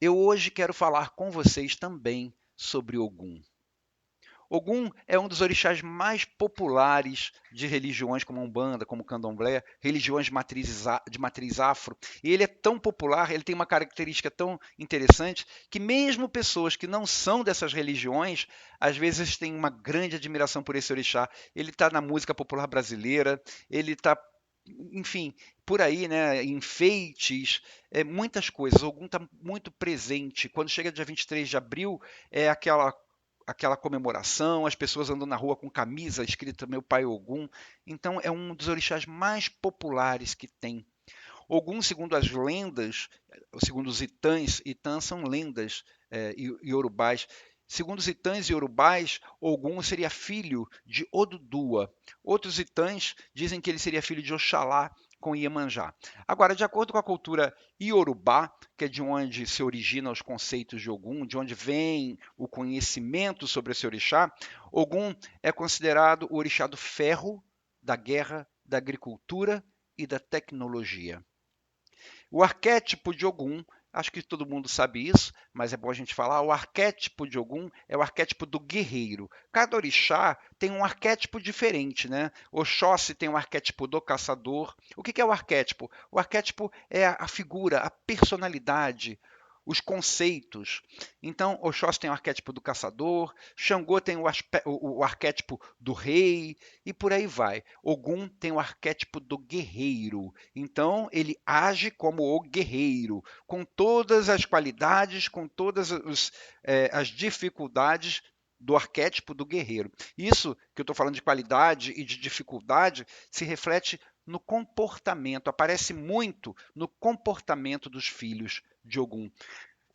Eu hoje quero falar com vocês também sobre Ogum. Ogum é um dos orixás mais populares de religiões como a Umbanda, como o Candomblé, religiões de matriz afro. E ele é tão popular, ele tem uma característica tão interessante, que mesmo pessoas que não são dessas religiões, às vezes têm uma grande admiração por esse orixá. Ele está na música popular brasileira, ele está, enfim, por aí, né, enfeites, muitas coisas. Ogum está muito presente. Quando chega dia 23 de abril, é aquela comemoração, as pessoas andam na rua com camisa escrita Meu Pai Ogum. Então é um dos orixás mais populares que tem. Ogum, segundo as lendas, segundo os itãs são lendas iorubás. Segundo os itãs e iorubás, Ogum seria filho de Odudua. Outros itãs dizem que ele seria filho de Oxalá com Iemanjá. Agora, de acordo com a cultura iorubá, que é de onde se originam os conceitos de Ogum, de onde vem o conhecimento sobre esse orixá, Ogum é considerado o orixá do ferro, da guerra, da agricultura e da tecnologia. O arquétipo de Ogum, acho que todo mundo sabe isso, mas é bom a gente falar, o arquétipo de Ogum é o arquétipo do guerreiro. Cada orixá tem um arquétipo diferente, né? Oxóssi tem o arquétipo do caçador. O que é o arquétipo? O arquétipo é a figura, a personalidade, os conceitos. Então, Oxóssi tem o arquétipo do caçador, Xangô tem o arquétipo do rei, e por aí vai. Ogum tem o arquétipo do guerreiro. Então, ele age como o guerreiro, com todas as qualidades, com todas as dificuldades do arquétipo do guerreiro. Isso que eu estou falando de qualidade e de dificuldade se reflete no comportamento, aparece muito no comportamento dos filhos de Ogum,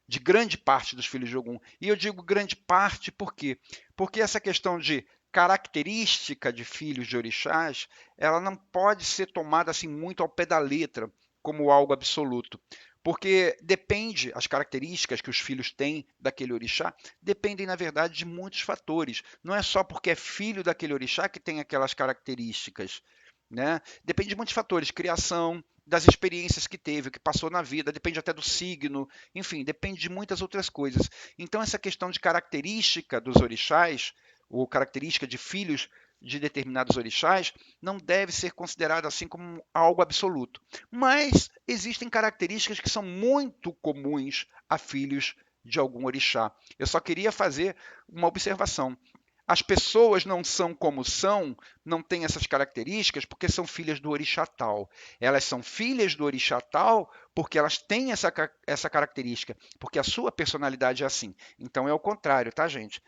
de grande parte dos filhos de Ogum. E eu digo grande parte por quê? Porque essa questão de característica de filhos de orixás, ela não pode ser tomada assim muito ao pé da letra, como algo absoluto. Porque depende, as características que os filhos têm daquele orixá, dependem, na verdade, de muitos fatores. Não é só porque é filho daquele orixá que tem aquelas características, né? Depende de muitos fatores, criação, das experiências que teve, o que passou na vida, depende até do signo, enfim, depende de muitas outras coisas. Então, essa questão de característica dos orixás, ou característica de filhos de determinados orixás, não deve ser considerada assim como algo absoluto. Mas existem características que são muito comuns a filhos de algum orixá. Eu só queria fazer uma observação. As pessoas não são como são, não têm essas características porque são filhas do orixá tal. Elas são filhas do orixá tal porque elas têm essa característica, porque a sua personalidade é assim. Então é o contrário, tá, gente?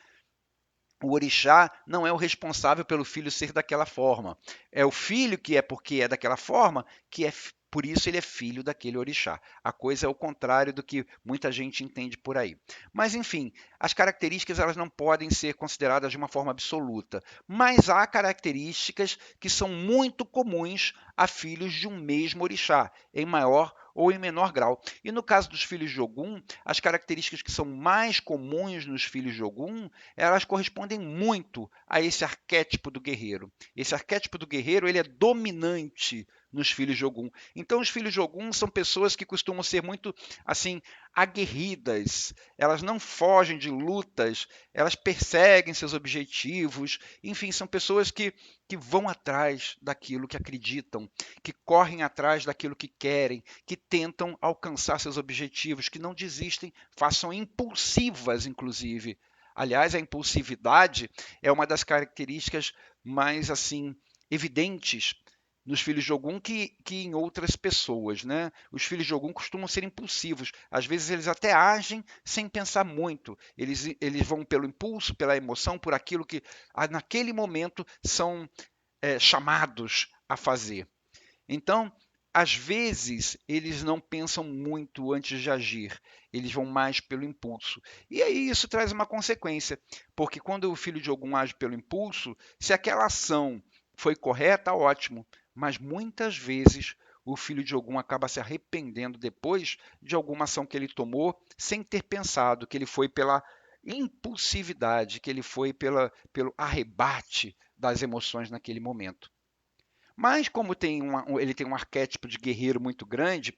O orixá não é o responsável pelo filho ser daquela forma. É o filho que é porque é daquela forma, que é por isso ele é filho daquele orixá. A coisa é o contrário do que muita gente entende por aí. Mas enfim, as características elas não podem ser consideradas de uma forma absoluta, mas há características que são muito comuns a filhos de um mesmo orixá, em maior ou em menor grau. E no caso dos filhos de Ogum, as características que são mais comuns nos filhos de Ogum, elas correspondem muito a esse arquétipo do guerreiro. Esse arquétipo do guerreiro ele é dominante nos filhos de Ogum. Então, os filhos de Ogum são pessoas que costumam ser muito assim aguerridas. Elas não fogem de lutas, elas perseguem seus objetivos. Enfim, são pessoas que vão atrás daquilo que acreditam, que correm atrás daquilo que querem, que tentam alcançar seus objetivos, que não desistem, façam impulsivas, inclusive. Aliás, a impulsividade é uma das características mais assim evidentes nos filhos de Ogum que em outras pessoas, né? Os filhos de Ogum costumam ser impulsivos. Às vezes eles até agem sem pensar muito. Eles vão pelo impulso, pela emoção, por aquilo que naquele momento são chamados a fazer. Então, às vezes, eles não pensam muito antes de agir, eles vão mais pelo impulso. E aí isso traz uma consequência, porque quando o filho de Ogum age pelo impulso, se aquela ação foi correta, ótimo, mas muitas vezes o filho de Ogum acaba se arrependendo depois de alguma ação que ele tomou sem ter pensado, que ele foi pela impulsividade, que ele foi pelo arrebate das emoções naquele momento. Mas como ele tem um arquétipo de guerreiro muito grande,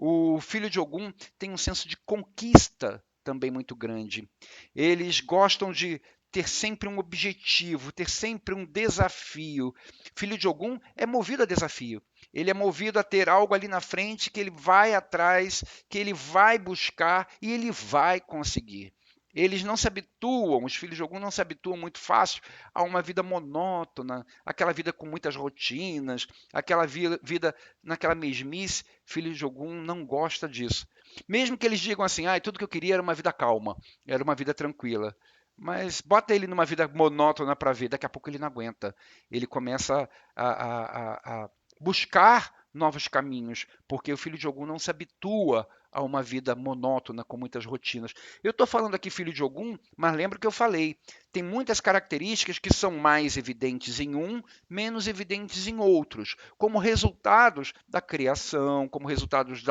O filho de Ogum tem um senso de conquista também muito grande. Eles gostam de ter sempre um objetivo, ter sempre um desafio. Filho de Ogum é movido a desafio. Ele é movido a ter algo ali na frente que ele vai atrás, que ele vai buscar e ele vai conseguir. Eles não se habituam, os filhos de Ogum não se habituam muito fácil a uma vida monótona, aquela vida com muitas rotinas, aquela vida naquela mesmice. Filho de Ogum não gosta disso. Mesmo que eles digam assim, ah, tudo que eu queria era uma vida calma, era uma vida tranquila. Mas bota ele numa vida monótona para ver, daqui a pouco ele não aguenta. Ele começa a buscar novos caminhos, porque o filho de Ogum não se habitua a uma vida monótona com muitas rotinas. Eu estou falando aqui filho de Ogum, mas lembra que eu falei, tem muitas características que são mais evidentes em um, menos evidentes em outros, como resultados da criação, como resultados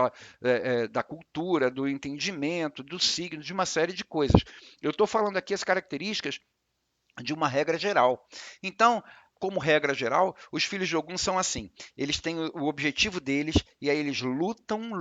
da cultura, do entendimento, do signo, de uma série de coisas. Eu estou falando aqui as características de uma regra geral. Então, como regra geral, os filhos de Ogum são assim. Eles têm o objetivo deles e aí eles lutam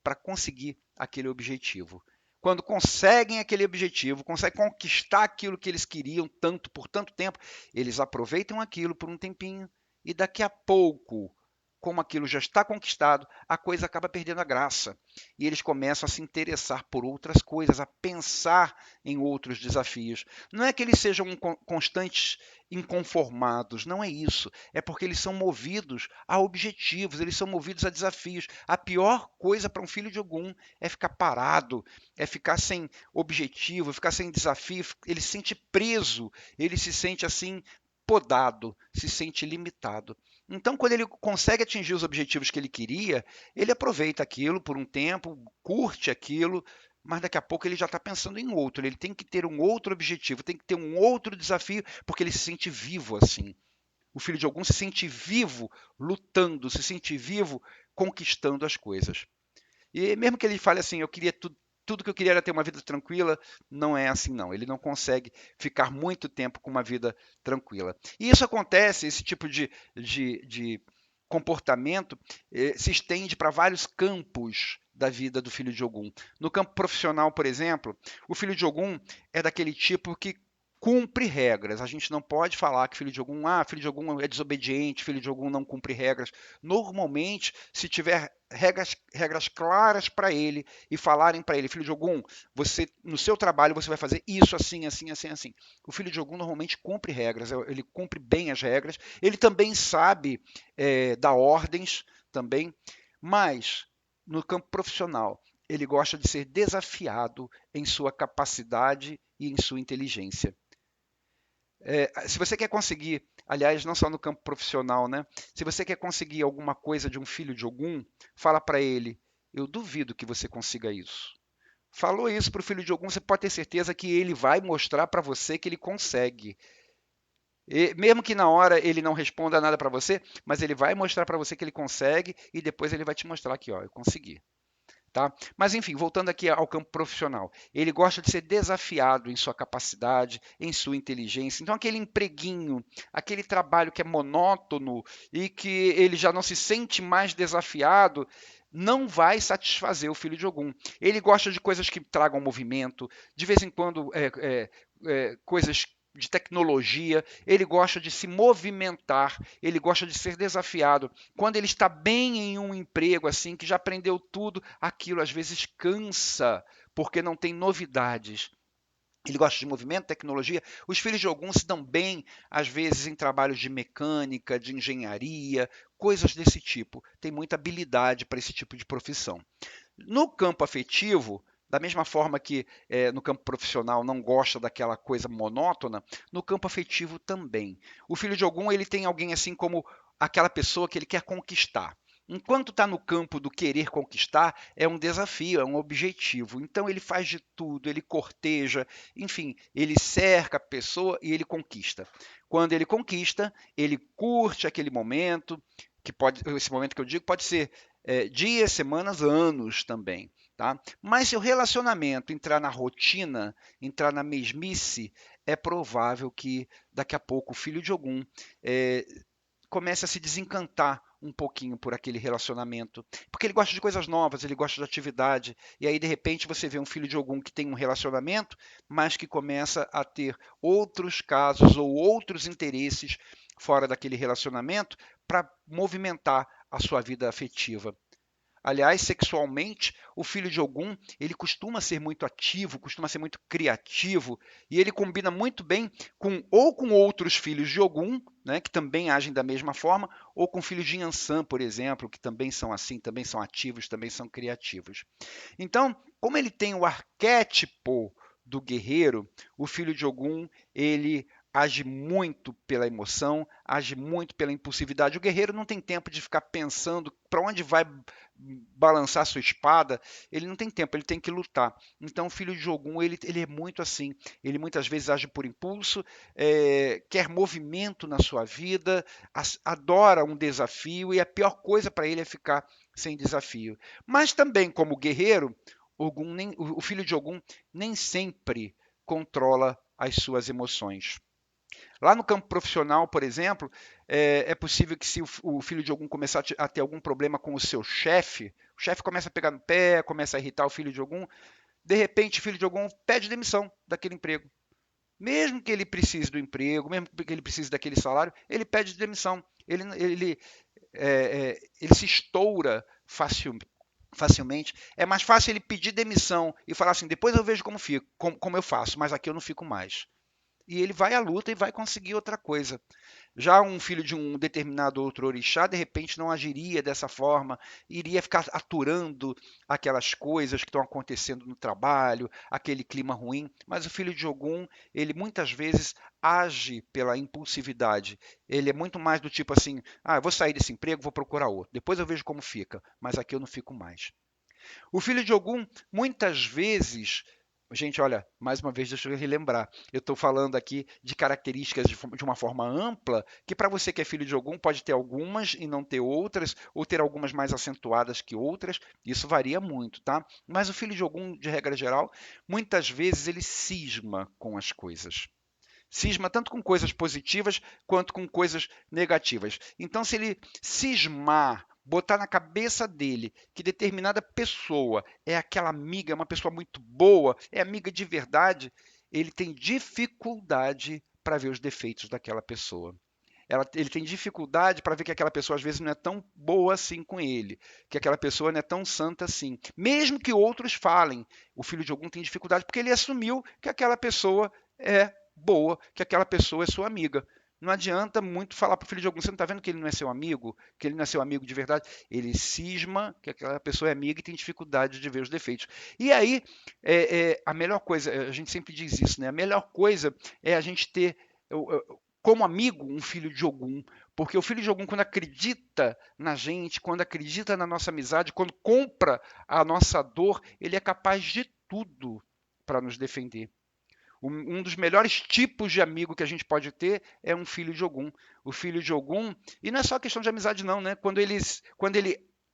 para conseguir aquele objetivo. Quando conseguem aquele objetivo, conseguem conquistar aquilo que eles queriam tanto por tanto tempo, eles aproveitam aquilo por um tempinho e daqui a pouco, como aquilo já está conquistado, a coisa acaba perdendo a graça. E eles começam a se interessar por outras coisas, a pensar em outros desafios. Não é que eles sejam constantes inconformados, não é isso. É porque eles são movidos a objetivos, eles são movidos a desafios. A pior coisa para um filho de Ogum é ficar parado, é ficar sem objetivo, ficar sem desafio. Ele se sente preso, ele se sente assim podado, se sente limitado. Então, quando ele consegue atingir os objetivos que ele queria, ele aproveita aquilo por um tempo, curte aquilo, mas daqui a pouco ele já está pensando em outro. Ele tem que ter um outro objetivo, tem que ter um outro desafio, porque ele se sente vivo assim. O filho de Ogum se sente vivo lutando, se sente vivo conquistando as coisas. E mesmo que ele fale assim, eu queria tudo que eu queria era ter uma vida tranquila, não é assim não. Ele não consegue ficar muito tempo com uma vida tranquila. E isso acontece, esse tipo de comportamento se estende para vários campos da vida do filho de Ogum. No campo profissional, por exemplo, o filho de Ogum é daquele tipo que cumpre regras. A gente não pode falar que filho de Ogum é desobediente, filho de Ogum não cumpre regras. Normalmente, se tiver regras claras para ele e falarem para ele, filho de Ogum, você no seu trabalho você vai fazer isso assim, assim, assim, assim. O filho de Ogum normalmente cumpre regras, ele cumpre bem as regras. Ele também sabe dar ordens também, mas no campo profissional ele gosta de ser desafiado em sua capacidade e em sua inteligência. Se você quer conseguir, aliás, não só no campo profissional, né? Se você quer conseguir alguma coisa de um filho de Ogum, fala para ele: eu duvido que você consiga isso. Falou isso para o filho de Ogum, você pode ter certeza que ele vai mostrar para você que ele consegue. E, mesmo que na hora ele não responda nada para você, mas ele vai mostrar para você que ele consegue e depois ele vai te mostrar que, ó, eu consegui. Tá? Mas enfim, voltando aqui ao campo profissional, ele gosta de ser desafiado em sua capacidade, em sua inteligência. Então, aquele empreguinho, aquele trabalho que é monótono e que ele já não se sente mais desafiado, não vai satisfazer o filho de Ogum. Ele gosta de coisas que tragam movimento, de vez em quando coisas de tecnologia, ele gosta de se movimentar, ele gosta de ser desafiado. Quando ele está bem em um emprego assim, que já aprendeu tudo, aquilo às vezes cansa, porque não tem novidades. Ele gosta de movimento, tecnologia. Os filhos de Ogum se dão bem, às vezes, em trabalhos de mecânica, de engenharia, coisas desse tipo. Tem muita habilidade para esse tipo de profissão. No campo afetivo, da mesma forma que no campo profissional não gosta daquela coisa monótona, no campo afetivo também. O filho de Ogum ele tem alguém assim como aquela pessoa que ele quer conquistar. Enquanto está no campo do querer conquistar, é um desafio, é um objetivo. Então ele faz de tudo, ele corteja, enfim, ele cerca a pessoa e ele conquista. Quando ele conquista, ele curte aquele momento, que pode, esse momento que eu digo pode ser dias, semanas, anos também. Tá? Mas se o relacionamento entrar na rotina, entrar na mesmice, é provável que daqui a pouco o filho de Ogum comece a se desencantar um pouquinho por aquele relacionamento, porque ele gosta de coisas novas, ele gosta de atividade, e aí de repente você vê um filho de algum que tem um relacionamento, mas que começa a ter outros casos ou outros interesses fora daquele relacionamento para movimentar a sua vida afetiva. Aliás, sexualmente, o filho de Ogum, ele costuma ser muito ativo, costuma ser muito criativo, e ele combina muito bem com outros filhos de Ogum, né, que também agem da mesma forma, ou com filhos de Yansan, por exemplo, que também são assim, também são ativos, também são criativos. Então, como ele tem o arquétipo do guerreiro, o filho de Ogum, ele age muito pela emoção, age muito pela impulsividade. O guerreiro não tem tempo de ficar pensando para onde vai balançar sua espada, ele não tem tempo, ele tem que lutar. Então, o filho de Ogum, ele é muito assim. Ele muitas vezes age por impulso, quer movimento na sua vida, adora um desafio e a pior coisa para ele é ficar sem desafio. Mas também, como guerreiro, o filho de Ogum nem sempre controla as suas emoções. Lá no campo profissional, por exemplo, é possível que se o filho de algum começar a ter algum problema com o chefe começa a pegar no pé, começa a irritar o filho de algum, de repente o filho de algum pede demissão daquele emprego. Mesmo que ele precise do emprego, mesmo que ele precise daquele salário, ele pede demissão. Ele se estoura facilmente. É mais fácil ele pedir demissão e falar assim, depois eu vejo como fico, como eu faço, mas aqui eu não fico mais. E ele vai à luta e vai conseguir outra coisa. Já um filho de um determinado outro orixá, de repente, não agiria dessa forma, iria ficar aturando aquelas coisas que estão acontecendo no trabalho, aquele clima ruim. Mas o filho de Ogum, ele muitas vezes age pela impulsividade. Ele é muito mais do tipo assim: ah, eu vou sair desse emprego, vou procurar outro. Depois eu vejo como fica, mas aqui eu não fico mais. O filho de Ogum, muitas vezes. Gente, olha, mais uma vez, deixa eu relembrar. Eu estou falando aqui de características de uma forma ampla, que para você que é filho de Ogum, pode ter algumas e não ter outras, ou ter algumas mais acentuadas que outras. Isso varia muito, tá? Mas o filho de Ogum, de regra geral, muitas vezes ele cisma com as coisas. Cisma tanto com coisas positivas quanto com coisas negativas. Então, se ele cismar, botar na cabeça dele que determinada pessoa é aquela amiga, é uma pessoa muito boa, é amiga de verdade, ele tem dificuldade para ver os defeitos daquela pessoa. Ele tem dificuldade para ver que aquela pessoa às vezes não é tão boa assim com ele, que aquela pessoa não é tão santa assim. Mesmo que outros falem, o filho de algum tem dificuldade porque ele assumiu que aquela pessoa é boa, que aquela pessoa é sua amiga. Não adianta muito falar para o filho de algum, você não está vendo que ele não é seu amigo, que ele não é seu amigo de verdade. Ele cisma que aquela pessoa é amiga e tem dificuldade de ver os defeitos. E aí, a melhor coisa, a gente sempre diz isso, né? A melhor coisa é a gente ter como amigo um filho de Ogum, porque o filho de Ogum, quando acredita na gente, quando acredita na nossa amizade, quando compra a nossa dor, ele é capaz de tudo para nos defender. Um dos melhores tipos de amigo que a gente pode ter é um filho de Ogum. O filho de Ogum, e não é só questão de amizade não, né? Quando ele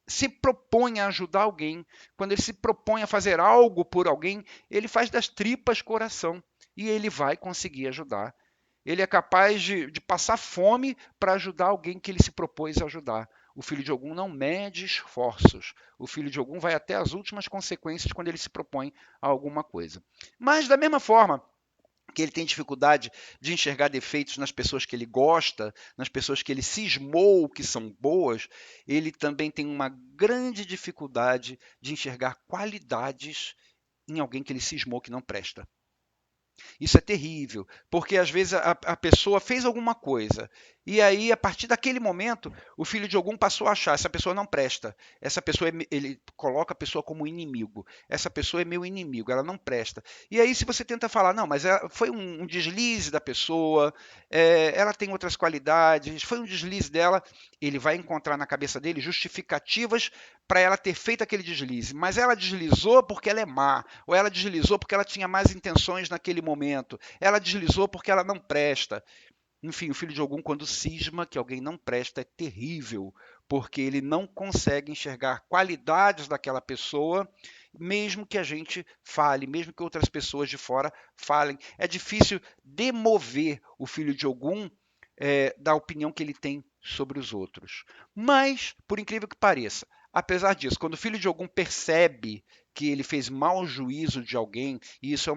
se propõe a ajudar alguém, quando ele se propõe a fazer algo por alguém, ele faz das tripas coração e ele vai conseguir ajudar. Ele é capaz de passar fome para ajudar alguém que ele se propôs a ajudar. O filho de Ogum não mede esforços. O filho de Ogum vai até as últimas consequências quando ele se propõe a alguma coisa. Mas, da mesma forma que ele tem dificuldade de enxergar defeitos nas pessoas que ele gosta, nas pessoas que ele cismou que são boas, ele também tem uma grande dificuldade de enxergar qualidades em alguém que ele cismou que não presta. Isso é terrível, porque às vezes a pessoa fez alguma coisa e aí, a partir daquele momento, o filho de algum passou a achar essa pessoa não presta, essa pessoa ele coloca a pessoa como inimigo, essa pessoa é meu inimigo, ela não presta. E aí, se você tenta falar, não, mas foi um deslize da pessoa, ela tem outras qualidades, foi um deslize dela, ele vai encontrar na cabeça dele justificativas para ela ter feito aquele deslize, mas ela deslizou porque ela é má, ou ela deslizou porque ela tinha más intenções naquele momento, ela deslizou porque ela não presta. Enfim, o filho de Ogum, quando cisma que alguém não presta, é terrível, porque ele não consegue enxergar qualidades daquela pessoa, mesmo que a gente fale, mesmo que outras pessoas de fora falem. É difícil demover o filho de Ogum da opinião que ele tem sobre os outros. Mas, por incrível que pareça, apesar disso, quando o filho de Ogum percebe que ele fez mau juízo de alguém, e isso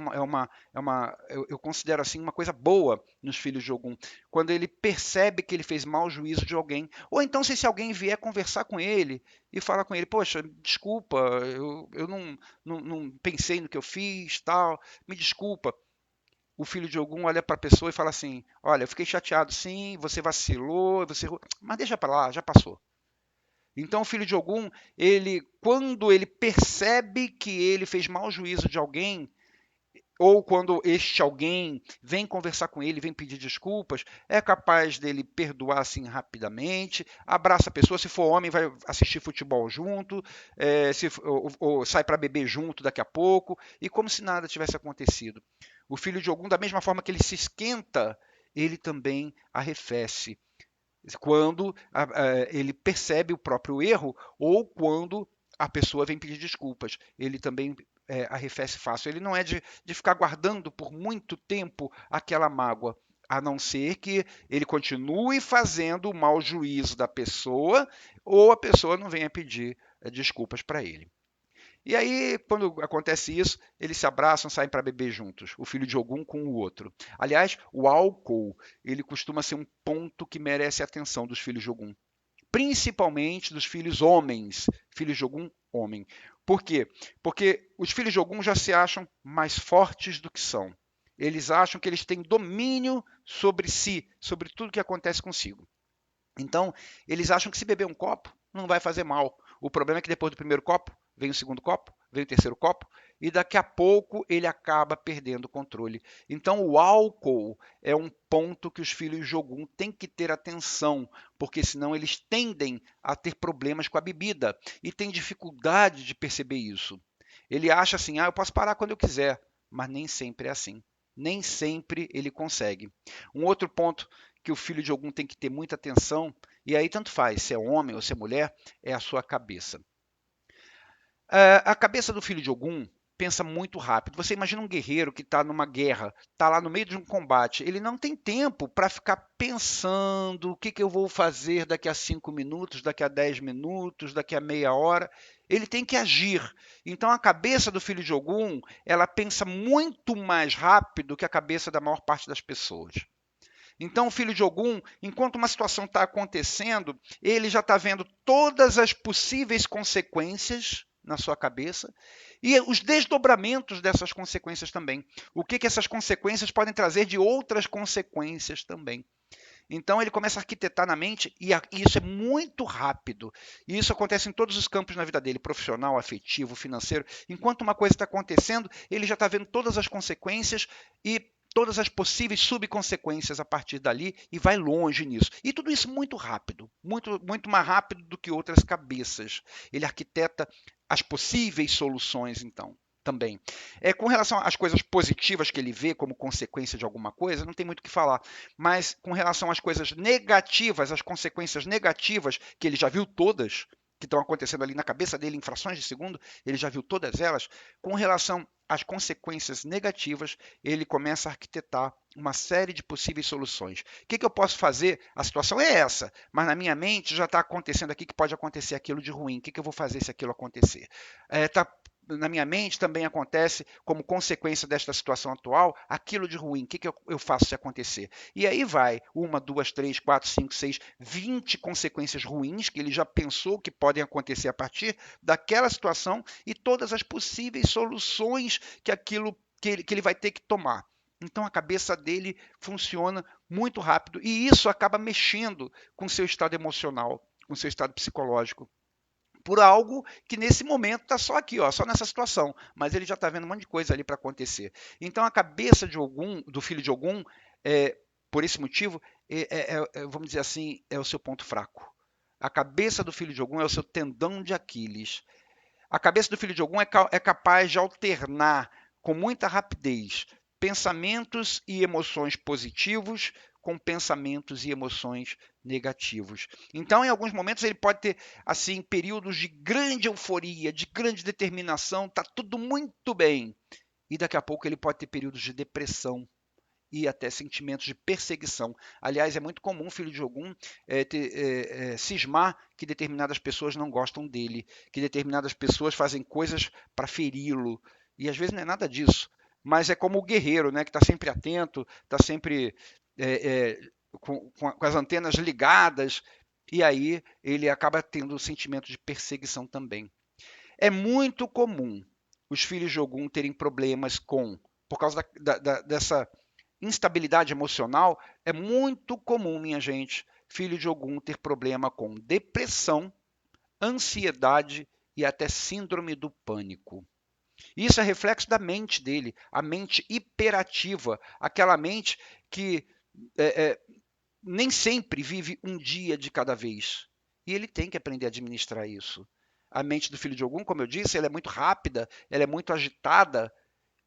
eu considero assim uma coisa boa nos filhos de Ogum, quando ele percebe que ele fez mau juízo de alguém, ou então se alguém vier conversar com ele e falar com ele, poxa, desculpa, eu não pensei no que eu fiz, tal, me desculpa. O filho de Ogum olha para a pessoa e fala assim: olha, eu fiquei chateado, sim, você vacilou, mas deixa para lá, já passou. Então, o filho de Ogum, quando ele percebe que ele fez mau juízo de alguém, ou quando este alguém vem conversar com ele, vem pedir desculpas, é capaz dele perdoar assim rapidamente, abraça a pessoa, se for homem, vai assistir futebol junto, ou sai para beber junto daqui a pouco, e como se nada tivesse acontecido. O filho de Ogum, da mesma forma que ele se esquenta, ele também arrefece quando ele percebe o próprio erro ou quando a pessoa vem pedir desculpas. Ele também arrefece fácil. Ele não é de ficar guardando por muito tempo aquela mágoa, a não ser que ele continue fazendo o mau juízo da pessoa ou a pessoa não venha pedir desculpas para ele. E aí, quando acontece isso, eles se abraçam, saem para beber juntos, o filho de Ogum com o outro. Aliás, o álcool, ele costuma ser um ponto que merece a atenção dos filhos de Ogum, principalmente dos filhos homens, filhos de Ogum homem. Por quê? Porque os filhos de Ogum já se acham mais fortes do que são. Eles acham que eles têm domínio sobre si, sobre tudo que acontece consigo. Então, eles acham que se beber um copo não vai fazer mal. O problema é que depois do primeiro copo, vem o segundo copo, vem o terceiro copo, e daqui a pouco ele acaba perdendo o controle. Então, o álcool é um ponto que os filhos de Ogum têm que ter atenção, porque senão eles tendem a ter problemas com a bebida e têm dificuldade de perceber isso. Ele acha assim, eu posso parar quando eu quiser, mas nem sempre é assim. Nem sempre ele consegue. Um outro ponto que o filho de Ogum tem que ter muita atenção, e aí tanto faz se é homem ou se é mulher, é a sua cabeça. A cabeça do filho de Ogum pensa muito rápido. Você imagina um guerreiro que está numa guerra, está lá no meio de um combate, ele não tem tempo para ficar pensando o que eu vou fazer daqui a 5 minutos, daqui a 10 minutos, daqui a meia hora. Ele tem que agir. Então a cabeça do filho de Ogum, ela pensa muito mais rápido que a cabeça da maior parte das pessoas. Então, o filho de Ogum, enquanto uma situação está acontecendo, ele já está vendo todas as possíveis consequências na sua cabeça e os desdobramentos dessas consequências também. O que essas consequências podem trazer de outras consequências também. Então ele começa a arquitetar na mente e isso é muito rápido. E isso acontece em todos os campos na vida dele, profissional, afetivo, financeiro. Enquanto uma coisa está acontecendo, ele já está vendo todas as consequências e todas as possíveis subconsequências a partir dali e vai longe nisso. E tudo isso muito rápido, muito mais rápido do que outras cabeças. Ele arquiteta as possíveis soluções, então também. Com relação às coisas positivas que ele vê como consequência de alguma coisa, não tem muito o que falar. Mas com relação às coisas negativas, as consequências negativas, que ele já viu todas, que estão acontecendo ali na cabeça dele em frações de segundo, ele já viu todas elas. Com relação às consequências negativas, ele começa a arquitetar uma série de possíveis soluções. O que eu posso fazer? A situação é essa, mas na minha mente já está acontecendo aqui que pode acontecer aquilo de ruim. O que eu vou fazer se aquilo acontecer? Na minha mente também acontece, como consequência desta situação atual, aquilo de ruim. O que eu faço se acontecer? E aí vai 1, 2, 3, 4, 5, 6, 20 consequências ruins que ele já pensou que podem acontecer a partir daquela situação e todas as possíveis soluções que ele vai ter que tomar. Então a cabeça dele funciona muito rápido e isso acaba mexendo com seu estado emocional, com seu estado psicológico por algo que nesse momento está só aqui, só nessa situação, mas ele já está vendo um monte de coisa ali para acontecer. Então a cabeça de Ogum, do filho de Ogum, por esse motivo, vamos dizer assim, é o seu ponto fraco. A cabeça do filho de Ogum é o seu tendão de Aquiles. A cabeça do filho de Ogum é capaz de alternar com muita rapidez pensamentos e emoções positivos com pensamentos e emoções negativos. Então, em alguns momentos, ele pode ter assim períodos de grande euforia, de grande determinação, está tudo muito bem. E daqui a pouco ele pode ter períodos de depressão e até sentimentos de perseguição. Aliás, é muito comum o filho de Ogum cismar que determinadas pessoas não gostam dele, que determinadas pessoas fazem coisas para feri-lo, e às vezes não é nada disso. Mas é como o guerreiro, né, que está sempre atento, está sempre é, é, com as antenas ligadas, e aí ele acaba tendo um sentimento de perseguição também. É muito comum os filhos de Ogum terem problemas por causa dessa instabilidade emocional, é muito comum, minha gente, filho de Ogum ter problema com depressão, ansiedade e até síndrome do pânico. Isso é reflexo da mente dele, a mente hiperativa, aquela mente que é, é, nem sempre vive um dia de cada vez. E ele tem que aprender a administrar isso. A mente do filho de Ogum, como eu disse, ela é muito rápida, ela é muito agitada,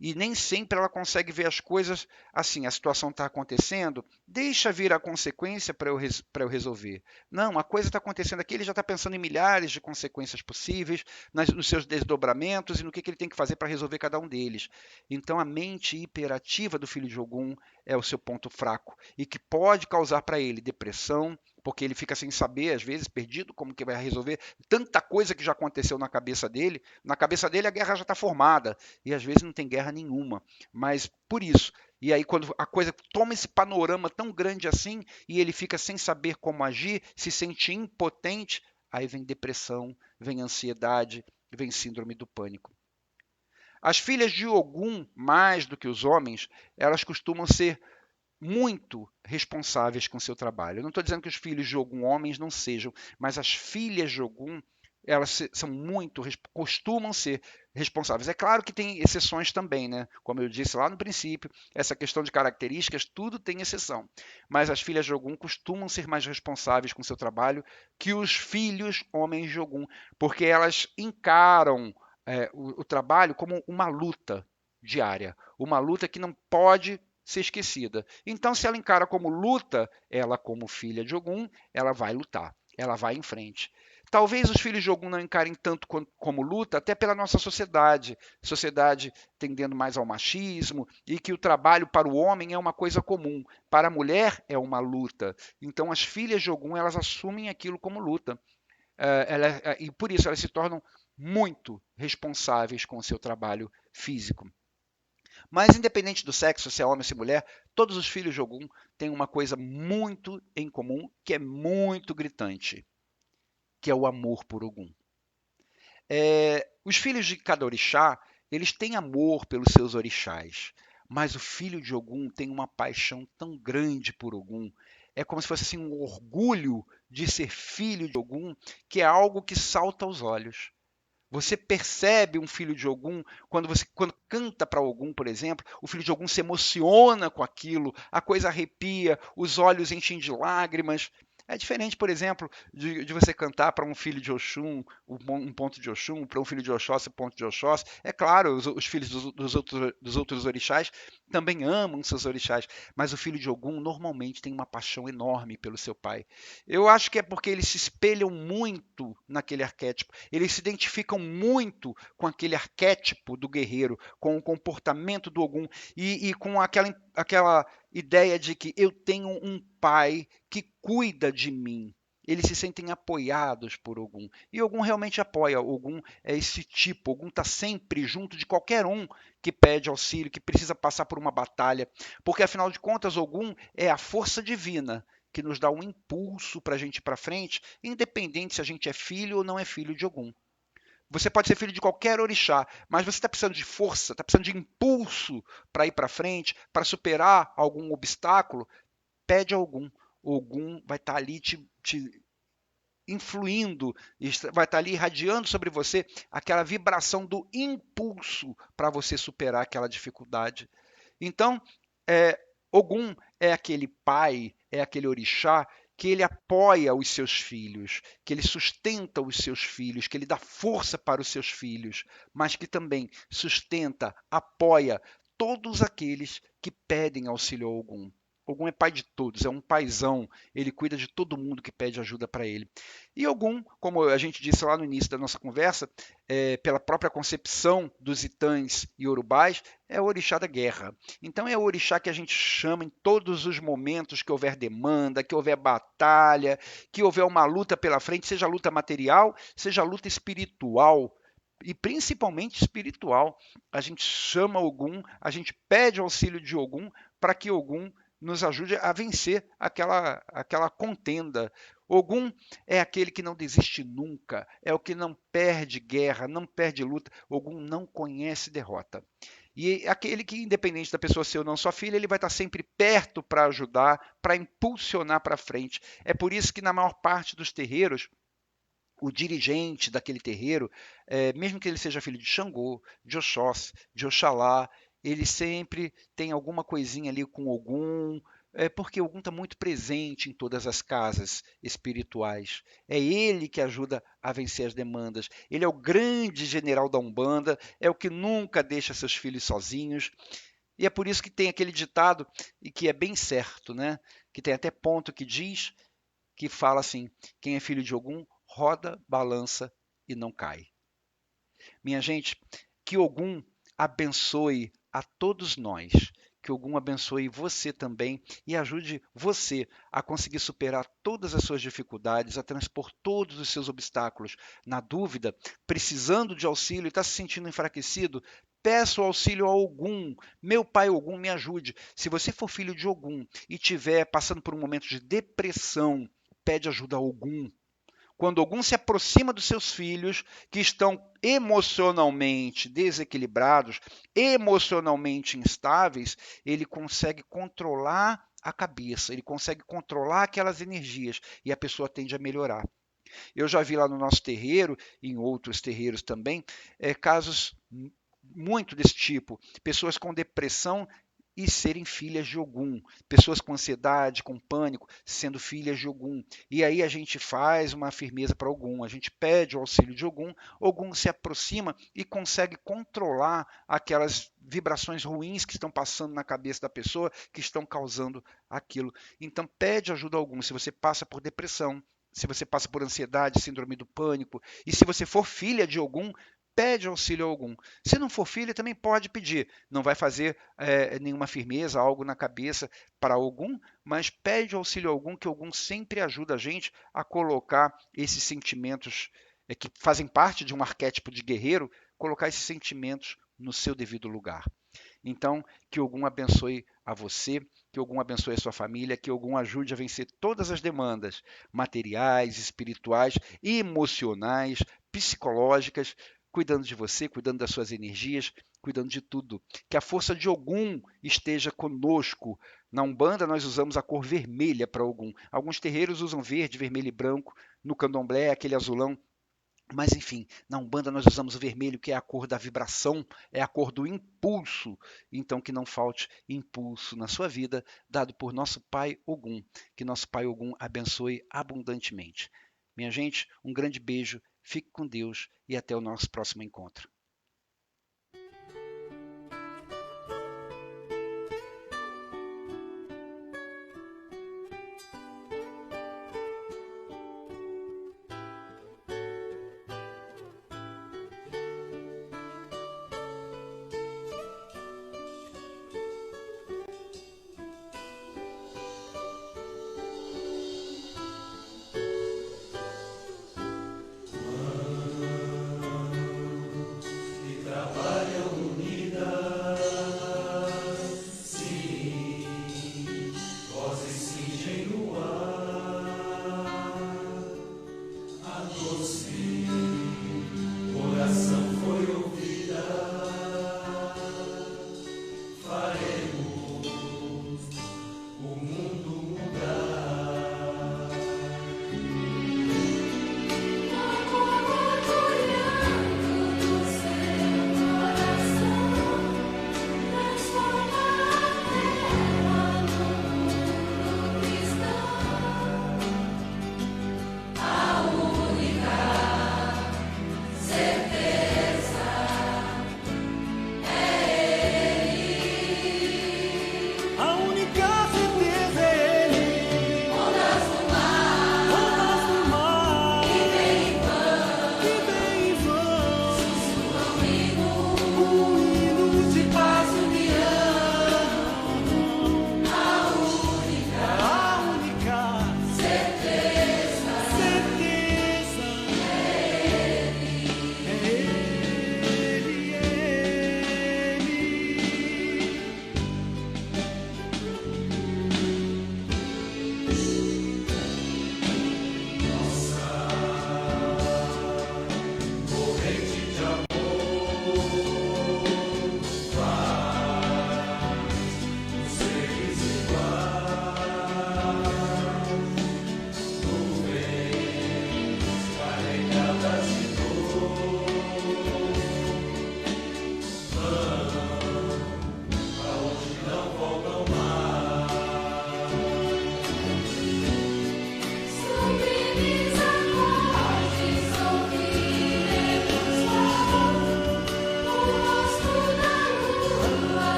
e nem sempre ela consegue ver as coisas assim. A situação está acontecendo, deixa vir a consequência para eu resolver. Não, a coisa está acontecendo aqui, ele já está pensando em milhares de consequências possíveis, nos seus desdobramentos e no que ele tem que fazer para resolver cada um deles. Então, a mente hiperativa do filho de Ogum é o seu ponto fraco e que pode causar para ele depressão, porque ele fica sem saber, às vezes, perdido, como que vai resolver tanta coisa que já aconteceu na cabeça dele. Na cabeça dele, a guerra já está formada, e às vezes não tem guerra nenhuma. Mas por isso. E aí, quando a coisa toma esse panorama tão grande assim, e ele fica sem saber como agir, se sente impotente, aí vem depressão, vem ansiedade, vem síndrome do pânico. As filhas de Ogum, mais do que os homens, elas costumam ser muito responsáveis com seu trabalho. Eu não estou dizendo que os filhos de Ogum homens não sejam, mas as filhas de Ogum, elas são muito, costumam ser responsáveis. É claro que tem exceções também, né? Como eu disse lá no princípio, essa questão de características, tudo tem exceção. Mas as filhas de Ogum costumam ser mais responsáveis com seu trabalho que os filhos homens de Ogum, porque elas encaram o trabalho como uma luta diária, uma luta que não pode ser esquecida. Então, se ela encara como luta, ela, como filha de Ogum, ela vai lutar, ela vai em frente. Talvez os filhos de Ogum não encarem tanto como luta, até pela nossa sociedade tendendo mais ao machismo, e que o trabalho para o homem é uma coisa comum, para a mulher é uma luta. Então, as filhas de Ogum, elas assumem aquilo como luta. E por isso elas se tornam muito responsáveis com o seu trabalho físico. Mas independente do sexo, se é homem ou se é mulher, todos os filhos de Ogum têm uma coisa muito em comum, que é muito gritante, que é o amor por Ogum. Os filhos de cada orixá, eles têm amor pelos seus orixás, mas o filho de Ogum tem uma paixão tão grande por Ogum, é como se fosse assim, um orgulho de ser filho de Ogum, que é algo que salta aos olhos. Você percebe um filho de Ogum quando canta para Ogum, por exemplo, o filho de Ogum se emociona com aquilo, a coisa arrepia, os olhos enchem de lágrimas. É diferente, por exemplo, de você cantar para um filho de Oxum, um ponto de Oxum, para um filho de Oxóssi, um ponto de Oxóssi. É claro, os filhos dos outros orixás também amam seus orixás, mas o filho de Ogum normalmente tem uma paixão enorme pelo seu pai. Eu acho que é porque eles se espelham muito naquele arquétipo, eles se identificam muito com aquele arquétipo do guerreiro, com o comportamento do Ogum e com aquela ideia de que eu tenho um pai que cuida de mim. Eles se sentem apoiados por Ogum. E Ogum realmente apoia. Ogum é esse tipo. Ogum está sempre junto de qualquer um que pede auxílio, que precisa passar por uma batalha. Porque, afinal de contas, Ogum é a força divina que nos dá um impulso para a gente ir para frente, independente se a gente é filho ou não é filho de Ogum. Você pode ser filho de qualquer orixá, mas você está precisando de força, está precisando de impulso para ir para frente, para superar algum obstáculo, pede a Ogum. Ogum vai estar ali te influindo, vai estar ali irradiando sobre você aquela vibração do impulso para você superar aquela dificuldade. Então, Ogum é aquele pai, é aquele orixá que ele apoia os seus filhos, que ele sustenta os seus filhos, que ele dá força para os seus filhos, mas que também sustenta, apoia todos aqueles que pedem auxílio a Ogum. Ogum é pai de todos, é um paizão, ele cuida de todo mundo que pede ajuda para ele. E Ogum, como a gente disse lá no início da nossa conversa, pela própria concepção dos Itãs e Urubás, é o orixá da guerra. Então é o orixá que a gente chama em todos os momentos que houver demanda, que houver batalha, que houver uma luta pela frente, seja luta material, seja luta espiritual, e principalmente espiritual. A gente chama Ogum, a gente pede auxílio de Ogum para que Ogum nos ajude a vencer aquela contenda. Ogum é aquele que não desiste nunca, é o que não perde guerra, não perde luta. Ogum não conhece derrota. E aquele que, independente da pessoa ser ou não sua filha, ele vai estar sempre perto para ajudar, para impulsionar para frente. É por isso que na maior parte dos terreiros, o dirigente daquele terreiro, mesmo que ele seja filho de Xangô, de Oxóssi, de Oxalá, ele sempre tem alguma coisinha ali com Ogum, porque Ogum está muito presente em todas as casas espirituais. É ele que ajuda a vencer as demandas. Ele é o grande general da Umbanda, é o que nunca deixa seus filhos sozinhos. E é por isso que tem aquele ditado, e que é bem certo, né? Que tem até ponto que diz que fala assim: quem é filho de Ogum roda, balança e não cai. Minha gente, que Ogum abençoe a todos nós. Que Ogum abençoe você também e ajude você a conseguir superar todas as suas dificuldades, a transpor todos os seus obstáculos. Na dúvida, precisando de auxílio e está se sentindo enfraquecido, peça o auxílio a Ogum. Meu pai Ogum, me ajude. Se você for filho de Ogum e estiver passando por um momento de depressão, pede ajuda a Ogum. Quando Ogum se aproxima dos seus filhos, que estão emocionalmente desequilibrados, emocionalmente instáveis, ele consegue controlar a cabeça, ele consegue controlar aquelas energias e a pessoa tende a melhorar. Eu já vi lá no nosso terreiro, em outros terreiros também, casos muito desse tipo. Pessoas com depressão e serem filhas de Ogum, pessoas com ansiedade, com pânico, sendo filhas de Ogum. E aí a gente faz uma firmeza para Ogum, a gente pede o auxílio de Ogum, Ogum se aproxima e consegue controlar aquelas vibrações ruins que estão passando na cabeça da pessoa, que estão causando aquilo. Então pede ajuda a Ogum, se você passa por depressão, se você passa por ansiedade, síndrome do pânico, e se você for filha de Ogum, pede auxílio a Ogum. Se não for filha, também pode pedir. Não vai fazer nenhuma firmeza, algo na cabeça para Ogum, mas pede auxílio a Ogum, que Ogum sempre ajuda a gente a colocar esses sentimentos que fazem parte de um arquétipo de guerreiro, colocar esses sentimentos no seu devido lugar. Então, que Ogum abençoe a você, que Ogum abençoe a sua família, que Ogum ajude a vencer todas as demandas materiais, espirituais, emocionais, psicológicas, cuidando de você, cuidando das suas energias, cuidando de tudo. Que a força de Ogum esteja conosco. Na Umbanda, nós usamos a cor vermelha para Ogum. Alguns terreiros usam verde, vermelho e branco. No Candomblé, aquele azulão. Mas enfim, na Umbanda nós usamos o vermelho, que é a cor da vibração, é a cor do impulso. Então que não falte impulso na sua vida, dado por nosso Pai Ogum. Que nosso Pai Ogum abençoe abundantemente. Minha gente, um grande beijo, fique com Deus e até o nosso próximo encontro.